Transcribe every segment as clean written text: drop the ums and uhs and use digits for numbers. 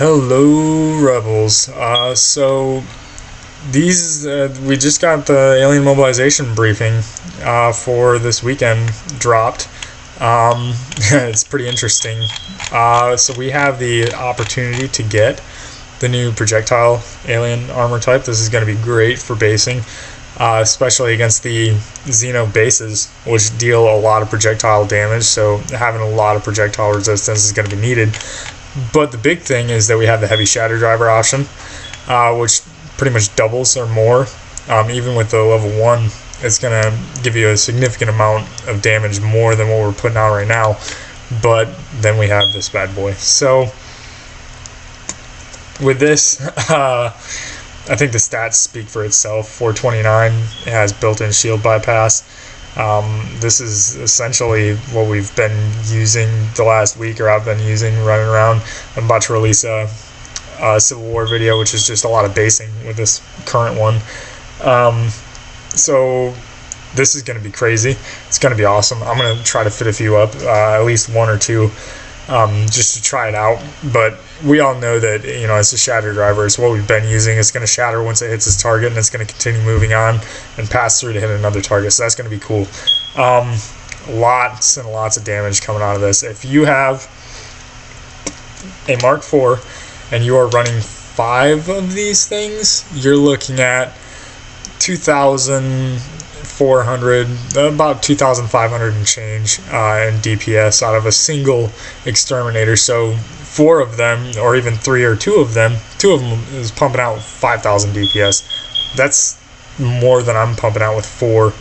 Hello, Rebels. So these we just got the Alien Mobilization briefing for this weekend dropped. It's pretty interesting. So we have the opportunity to get the new projectile alien armor type. This is going to be great for basing, especially against the Xeno bases, which deal a lot of projectile damage. So having a lot of projectile resistance is going to be needed. But the big thing is that we have the heavy Shatter driver option, which pretty much doubles or more. Even with the level 1, it's going to give you a significant amount of damage more than what we're putting out right now. But then we have this bad boy. So with this, I think the stats speak for itself. 429, it has built-in shield bypass. This is essentially what we've been using the last week, or I've been using running around. I'm about to release a Civil War video, which is just a lot of basing with this current one. So this is going to be crazy. It's going to be awesome. I'm going to try to fit a few up, at least one or two, just to try it out. But we all know that, it's a Shatter driver. It's what we've been using. It's going to shatter once it hits its target, and it's going to continue moving on and pass through to hit another target. So that's going to be cool. Lots and lots of damage coming out of this. If you have a Mark IV and you are running 5 of these things, you're looking at 2,400, about 2,500 and change in DPS out of a single exterminator. So 4 of them, or even 3 or 2 of them is pumping out 5,000 DPS. That's more than I'm pumping out with 4.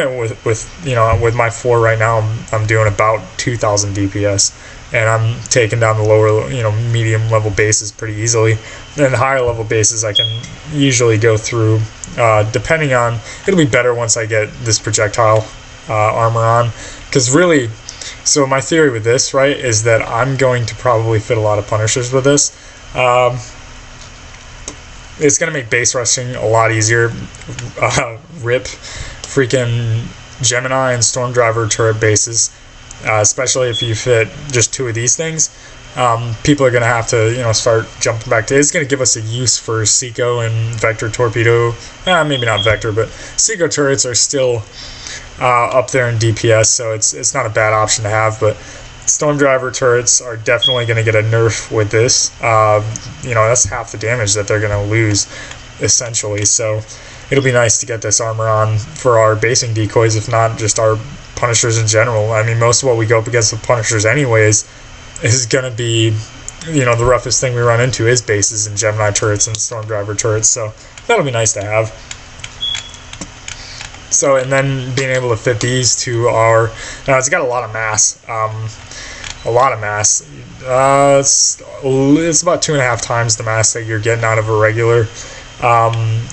With my 4 right now, I'm doing about 2,000 DPS, and I'm taking down the lower, medium level bases pretty easily. And the higher level bases I can usually go through, depending on, it'll be better once I get this projectile armor on, because really, so my theory with this, right, is that I'm going to probably fit a lot of Punishers with this. It's going to make base rushing a lot easier. Rip freaking Gemini and Storm Driver turret bases, especially if you fit just 2 of these things. People are going to have to, start jumping back to it. It's going to give us a use for Seiko and Vector Torpedo. Maybe not Vector, but Seiko turrets are still up there in DPS, so it's not a bad option to have. But Storm Driver turrets are definitely going to get a nerf with this. That's half the damage that they're going to lose, essentially. So it'll be nice to get this armor on for our basing decoys, if not just our Punishers in general. I mean, most of what we go up against with Punishers anyways is going to be, the roughest thing we run into is bases and Gemini turrets and Storm Driver turrets. So that'll be nice to have. So, and then being able to fit these to our, now it's got a lot of mass. It's about 2.5 times the mass that you're getting out of a regular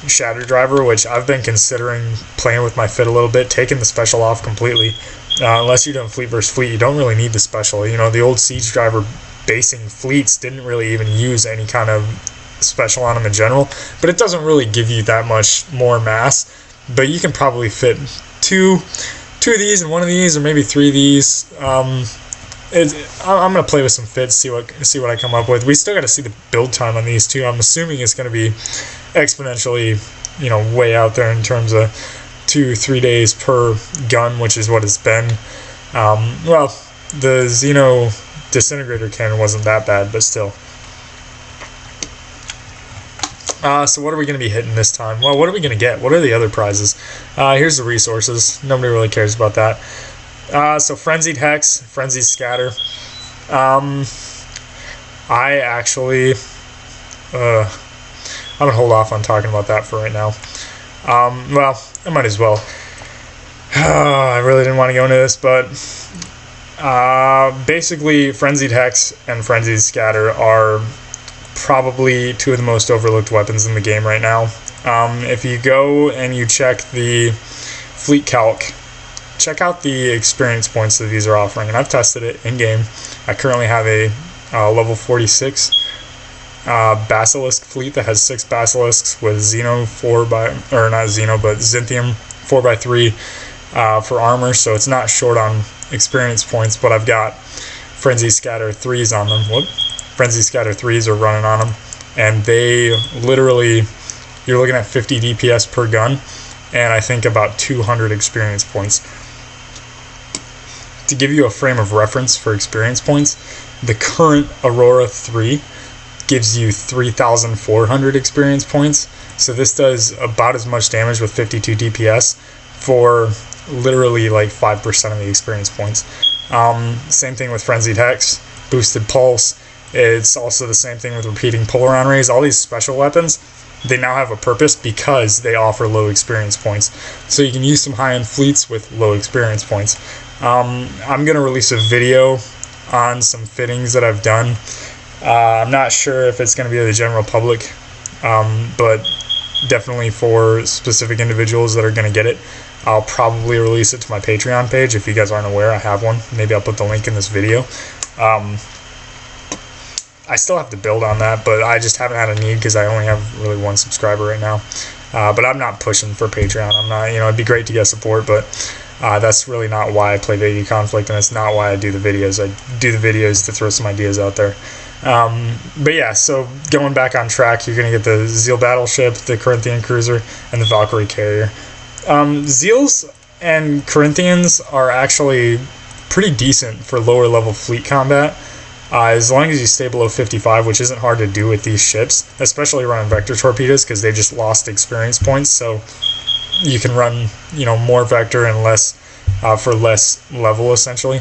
Shatter driver, which I've been considering playing with my fit a little bit, taking the special off completely. Unless you're doing fleet versus fleet, you don't really need the special. The old siege driver basing fleets didn't really even use any kind of special on them in general, but it doesn't really give you that much more mass. But you can probably fit two of these and 1 of these, or maybe 3 of these. I'm gonna play with some fits, see what I come up with. We still got to see the build time on these too. I'm assuming it's going to be exponentially, way out there in terms of 2-3 days per gun, which is what it's been. Well, the Xeno disintegrator cannon wasn't that bad, but still. So what are we going to be hitting this time? Well, what are we going to get? What are the other prizes? Here's the resources. Nobody really cares about that. So Frenzied Hex, Frenzied Scatter. I actually, I'm going to hold off on talking about that for right now. Well, I might as well. I really didn't want to go into this, but basically Frenzied Hex and Frenzied Scatter are probably 2 of the most overlooked weapons in the game right now. If you go and you check the fleet calc, check out the experience points that these are offering, and I've tested it in game. I currently have a level 46 Basilisk fleet that has 6 Basilisks with Xeno 4x, Xinthium 4x3 for armor, so it's not short on experience points, but I've got Frenzy Scatter 3s on them. Whoop. Frenzy Scatter 3s are running on them, and they literally, you're looking at 50 DPS per gun, and I think about 200 experience points. To give you a frame of reference for experience points, the current Aurora 3 gives you 3,400 experience points. So this does about as much damage with 52 DPS for literally like 5% of the experience points. Same thing with Frenzied Hex, Boosted Pulse. It's also the same thing with Repeating Polaron Rays. All these special weapons, they now have a purpose because they offer low experience points. So you can use some high-end fleets with low experience points. I'm going to release a video on some fittings that I've done. I'm not sure if it's going to be to the general public, but definitely for specific individuals that are going to get it. I'll probably release it to my Patreon page. If you guys aren't aware, I have one. Maybe I'll put the link in this video. I still have to build on that, but I just haven't had a need because I only have really one subscriber right now. But I'm not pushing for Patreon. I'm not, it'd be great to get support, but that's really not why I play Vague Conflict, and it's not why I do the videos. I do the videos to throw some ideas out there. But yeah, so going back on track, you're going to get the Zeal Battleship, the Corinthian Cruiser, and the Valkyrie Carrier. Zeals and Corinthians are actually pretty decent for lower level fleet combat. As long as you stay below 55, which isn't hard to do with these ships, especially running vector torpedoes because they just lost experience points, so you can run more vector and less for less level essentially.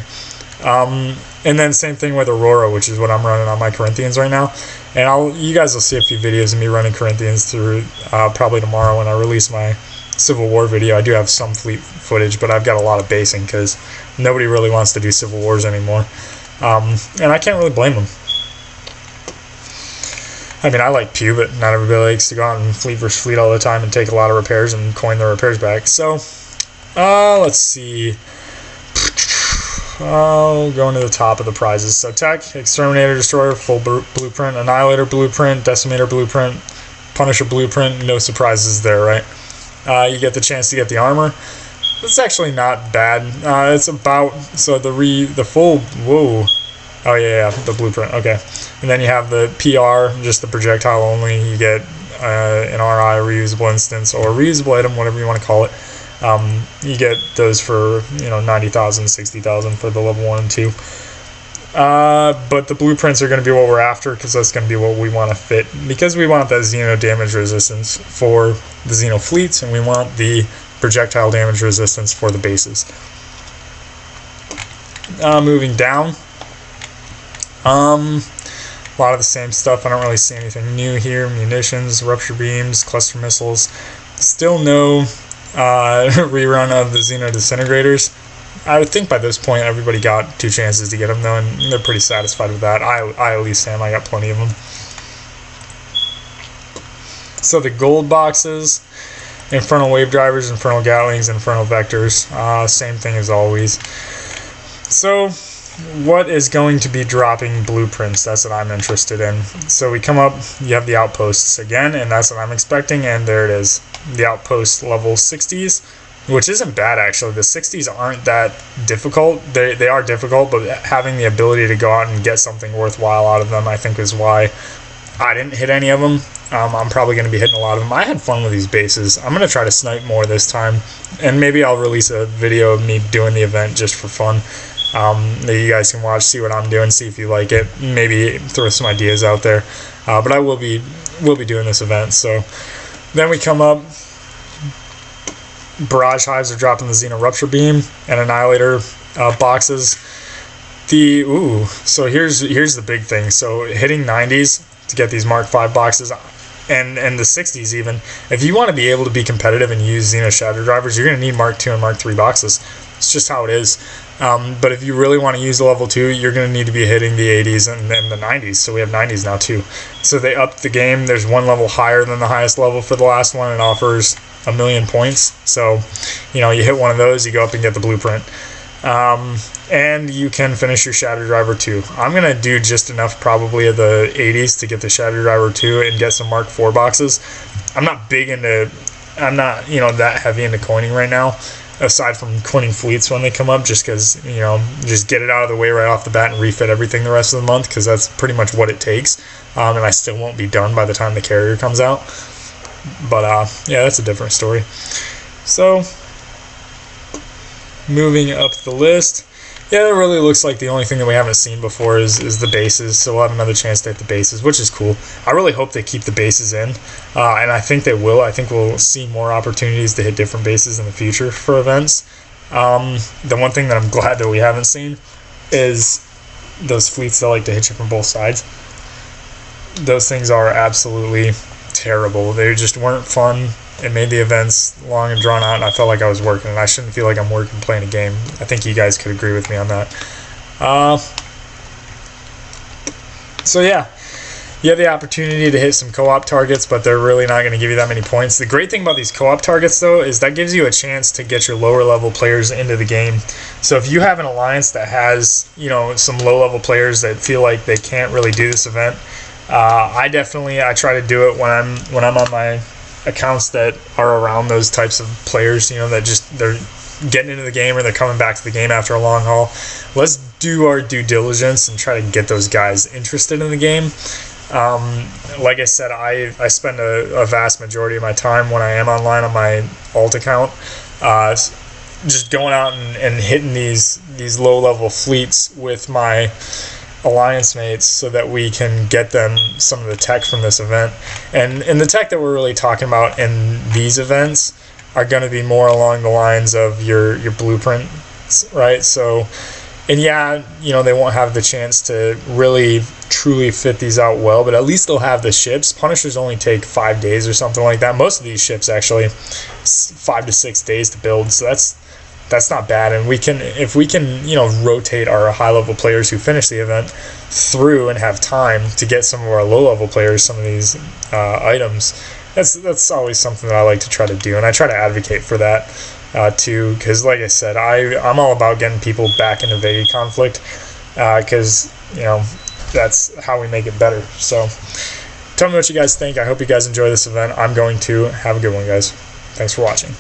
And then same thing with Aurora, which is what I'm running on my Corinthians right now. And you guys will see a few videos of me running Corinthians through probably tomorrow when I release my Civil War video. I do have some fleet footage, but I've got a lot of basing because nobody really wants to do Civil Wars anymore. And I can't really blame them. I mean, I like Pew, but not everybody likes to go out and fleet versus fleet all the time and take a lot of repairs and coin the repairs back. So, let's see. I'll go into the top of the prizes. So Tech, Exterminator, Destroyer, full blueprint, Annihilator blueprint, Decimator blueprint, Punisher blueprint. No surprises there, right? You get the chance to get the armor. It's actually not bad. It's about, so the full, whoa. Oh yeah, the blueprint, okay. And then you have the PR, just the projectile only. You get an RI, reusable instance, or reusable item, whatever you want to call it. You get those for 90,000, 60,000 for the level 1 and 2. But the blueprints are going to be what we're after because that's going to be what we want to fit, because we want that Xeno damage resistance for the Xeno fleets, and we want the projectile damage resistance for the bases. Moving down, a lot of the same stuff. I don't really see anything new here. Munitions, rupture beams, cluster missiles. Still no rerun of the Xeno disintegrators. I would think by this point everybody got 2 chances to get them though, and they're pretty satisfied with that. I at least am. I got plenty of them. So the gold boxes, Infernal Wave Drivers, Infernal Gatlings, Infernal Vectors, same thing as always. So what is going to be dropping blueprints? That's what I'm interested in. So we come up, you have the outposts again, and that's what I'm expecting, and there it is. The outpost level 60s, which isn't bad actually. The 60s aren't that difficult. They are difficult, but having the ability to go out and get something worthwhile out of them, I think, is why I didn't hit any of them. I'm probably going to be hitting a lot of them. I had fun with these bases. I'm going to try to snipe more this time, and maybe I'll release a video of me doing the event just for fun. That you guys can watch, see what I'm doing, see if you like it, maybe throw some ideas out there. But I will be doing this event. So then we come up. Barrage Hives are dropping the Xeno Rupture Beam and Annihilator boxes. So here's the big thing. So hitting 90s to get these Mark 5 boxes, and the 60s even. If you want to be able to be competitive and use Xeno Shatter drivers, you're going to need Mark 2 and Mark 3 boxes. It's just how it is. But if you really want to use the level 2, you're going to need to be hitting the 80s and then the 90s. So we have 90s now too. So they upped the game. There's one level higher than the highest level for the last one. It offers 1,000,000 points. So, you hit one of those, you go up and get the blueprint. And you can finish your Shatter Driver 2. I'm going to do just enough probably of the 80s to get the Shatter Driver 2 and get some Mark 4 boxes. I'm not that heavy into coining right now. aside from quitting fleets when they come up, just because, just get it out of the way right off the bat and refit everything the rest of the month, because that's pretty much what it takes. And I still won't be done by the time the carrier comes out. But yeah, that's a different story. So moving up the list, yeah, it really looks like the only thing that we haven't seen before is the bases. So we'll have another chance to hit the bases, which is cool. I really hope they keep the bases in, and I think they will. I think we'll see more opportunities to hit different bases in the future for events. The one thing that I'm glad that we haven't seen is those fleets that like to hit you from both sides. Those things are absolutely terrible. They just weren't fun. It made the events long and drawn out, and I felt like I was working, and I shouldn't feel like I'm working playing a game. I think you guys could agree with me on that. So yeah, you have the opportunity to hit some co-op targets, but they're really not going to give you that many points. The great thing about these co-op targets, though, is that gives you a chance to get your lower level players into the game. So if you have an alliance that has, some low level players that feel like they can't really do this event, I try to do it when I'm on my accounts that are around those types of players, that just they're getting into the game or they're coming back to the game after a long haul. Let's do our due diligence and try to get those guys interested in the game. Like I said, I spend a vast majority of my time when I am online on my alt account just going out and hitting these low level fleets with my alliance mates so that we can get them some of the tech from this event. And the tech that we're really talking about in these events are going to be more along the lines of your blueprints, right? So, and yeah, they won't have the chance to really truly fit these out well, but at least they'll have the ships. Punishers only take 5 days or something like that. Most of these ships actually 5 to 6 days to build, so that's not bad. And if we can rotate our high level players who finish the event through and have time to get some of our low level players some of these items, that's always something that I like to try to do, and I try to advocate for that too, because like I said, I'm all about getting people back into Vega conflict, because that's how we make it better. So tell me what you guys think. I hope you guys enjoy this event. I'm going to. Have a good one, guys. Thanks for watching.